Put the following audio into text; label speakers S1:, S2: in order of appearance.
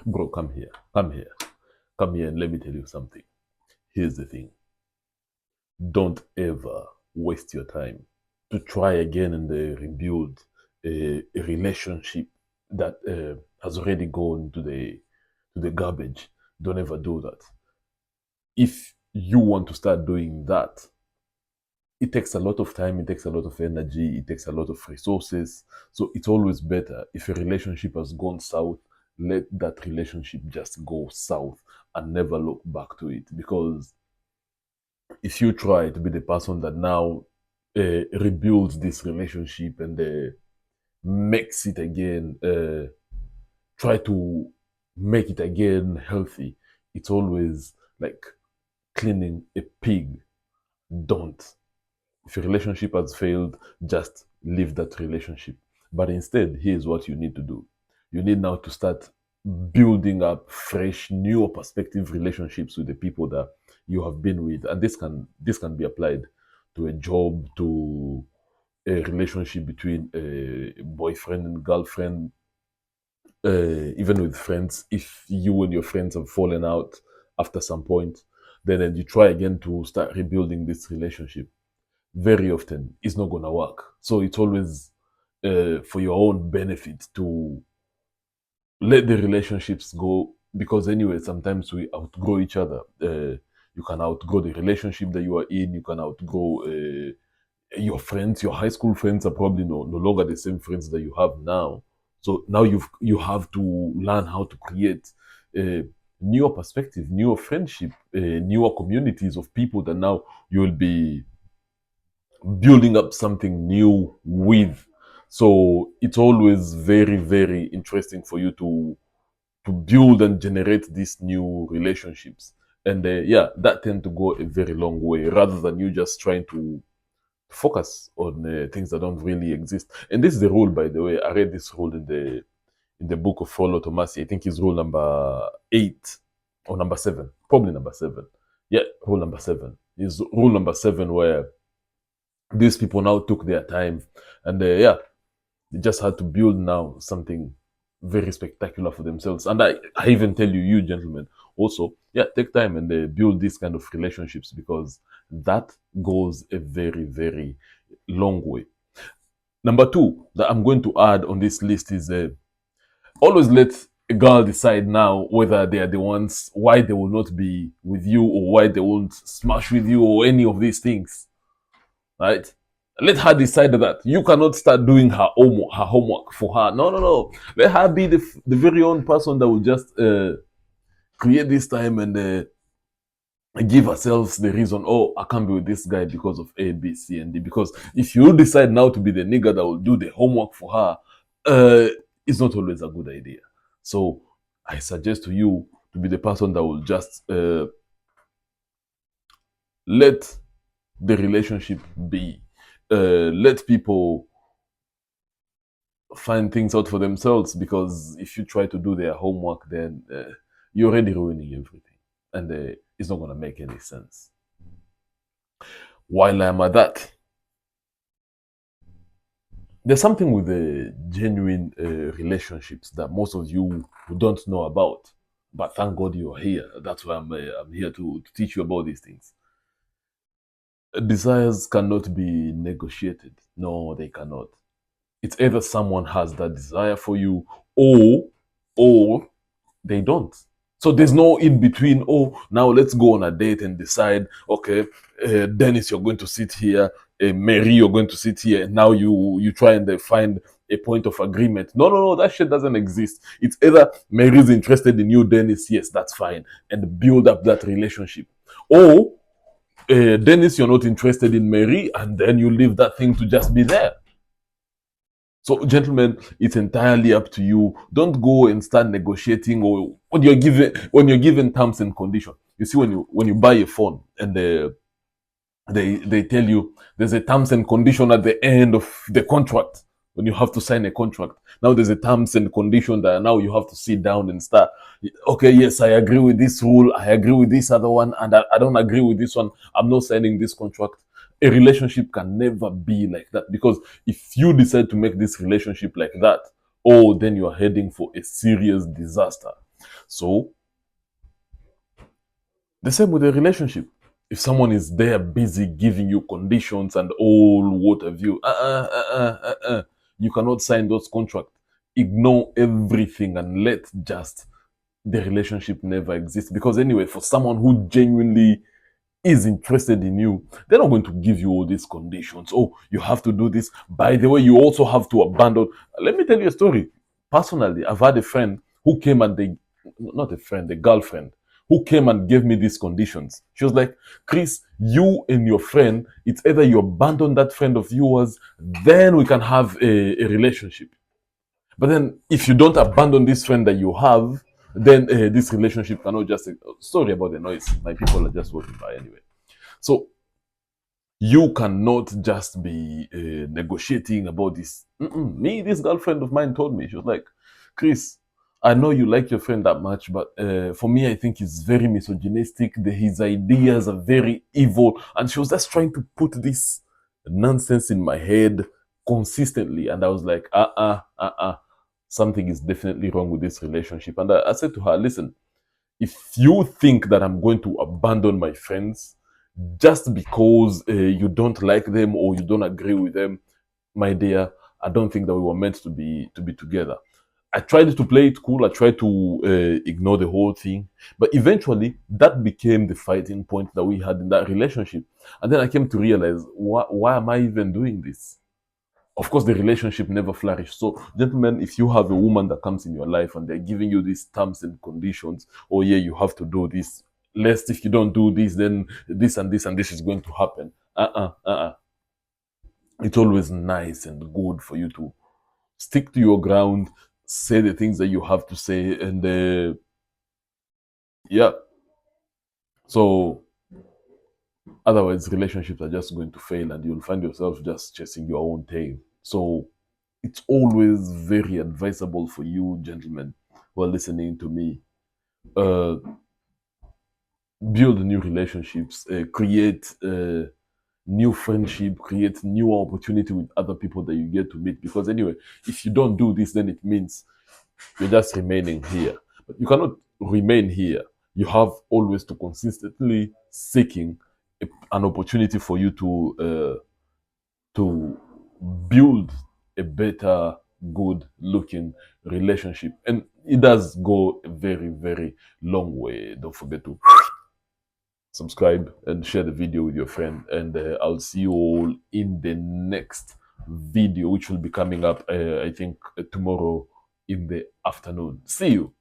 S1: Bro, come here. Come here. Come here and let me tell you something. Here's the thing. Don't ever waste your time to try again and rebuild a relationship that has already gone to the garbage. Don't ever do that. If you want to start doing that, it takes a lot of time, it takes a lot of energy, it takes a lot of resources. So it's always better if a relationship has gone south, let that relationship just go south and never look back to it. Because if you try to be the person that now rebuilds this relationship and makes it again, try to make it again healthy, it's always like cleaning a pig. Don't. If your relationship has failed, just leave that relationship. But instead, here's what you need to do. You need now to start building up fresh, new perspective relationships with the people that you have been with. And this can be applied to a job, to a relationship between a boyfriend and girlfriend, even with friends. If you and your friends have fallen out after some point, then you try again to start rebuilding this relationship, very often it's not gonna work. So it's always for your own benefit to let the relationships go, because anyway, sometimes we outgrow each other. You can outgrow the relationship that you are in. You can outgrow your friends. Your high school friends are probably no longer the same friends that you have now. So now you have to learn how to create newer perspective, newer friendship, newer communities of people that now you will be building up something new with. So it's always very, very interesting for you to build and generate these new relationships. And yeah, that tend to go a very long way rather than you just trying to focus on things that don't really exist. And this is the rule, by the way. I read this rule in the book of Rollo Tomasi. I think it's rule number 8 or number 7, probably number 7. Yeah, rule number 7 is rule number 7, where these people now took their time and yeah, they just had to build now something very spectacular for themselves. And I even tell you gentlemen, also, yeah, take time and build these kind of relationships, because that goes a very, very long way. Number 2 that I'm going to add on this list is always let a girl decide now whether they are the ones, why they will not be with you, or why they won't smash with you, or any of these things, right? Let her decide that. You cannot start doing her homework for her. No, no, no. Let her be the very own person that will just create this time and give herself the reason, oh, I can't be with this guy because of A, B, C, and D. Because if you decide now to be the nigga that will do the homework for her, it's not always a good idea. So I suggest to you to be the person that will just let the relationship be. Let people find things out for themselves, because if you try to do their homework, then you're already ruining everything, and it's not going to make any sense. While I'm at that, there's something with the genuine relationships that most of you don't know about, but thank God you're here. That's why I'm here to teach you about these things. Desires cannot be negotiated. No, they cannot. It's either someone has that desire for you, or they don't. So there's no in between. Oh, now let's go on a date and decide. Okay, Dennis, you're going to sit here. Mary, you're going to sit here. And now you try and find a point of agreement. No, no, no. That shit doesn't exist. It's either Mary's interested in you, Dennis. Yes, that's fine, and build up that relationship. Or Dennis, you're not interested in Mary, and then you leave that thing to just be there. So, gentlemen, it's entirely up to you. Don't go and start negotiating, or when you're given terms and conditions. You see, when you buy a phone and they tell you there's a terms and condition at the end of the contract, when you have to sign a contract. Now there's a terms and condition that now you have to sit down and start. Okay, yes, I agree with this rule. I agree with this other one, and I don't agree with this one. I'm not signing this contract. A relationship can never be like that, because if you decide to make this relationship like that, oh, then you're heading for a serious disaster. So the same with a relationship. If someone is there busy giving you conditions and all what have you, you cannot sign those contracts. Ignore everything and let just the relationship never exist. Because anyway, for someone who genuinely is interested in you, they're not going to give you all these conditions. Oh, you have to do this. By the way, you also have to abandon. Let me tell you a story. Personally, I've had a friend who came and they, not a friend, a girlfriend, who came and gave me these conditions. She was like, Chris, you and your friend, it's either you abandon that friend of yours, then we can have a relationship. But then if you don't abandon this friend that you have, then this relationship cannot just. Sorry about the noise. My people are just walking by anyway. So you cannot just be negotiating about this. Me, this girlfriend of mine told me, she was like, Chris, I know you like your friend that much, but for me, I think he's very misogynistic. His ideas are very evil. And she was just trying to put this nonsense in my head consistently. And I was like, something is definitely wrong with this relationship. And I said to her, listen, if you think that I'm going to abandon my friends just because you don't like them or you don't agree with them, my dear, I don't think that we were meant to be together. I tried to play it cool. I tried to ignore the whole thing, but eventually that became the fighting point that we had in that relationship. And then I came to realize, why am I even doing this? Of course, the relationship never flourished. So, gentlemen, if you have a woman that comes in your life and they're giving you these terms and conditions, oh yeah, you have to do this. Lest if you don't do this, then this and this and this is going to happen. It's always nice and good for you to stick to your ground, say the things that you have to say, and yeah. So otherwise, relationships are just going to fail, and you'll find yourself just chasing your own tail. So it's always very advisable for you, gentlemen, who are listening to me. Uh, Build new relationships, create new friendship, create new opportunity with other people that you get to meet. Because anyway, if you don't do this, then it means you're just remaining here. But you cannot remain here. You have always to consistently seeking an opportunity for you to build a better, good looking relationship. And it does go a very, very long way. Don't forget to subscribe and share the video with your friend. And I'll see you all in the next video, which will be coming up, I think, tomorrow in the afternoon. See you.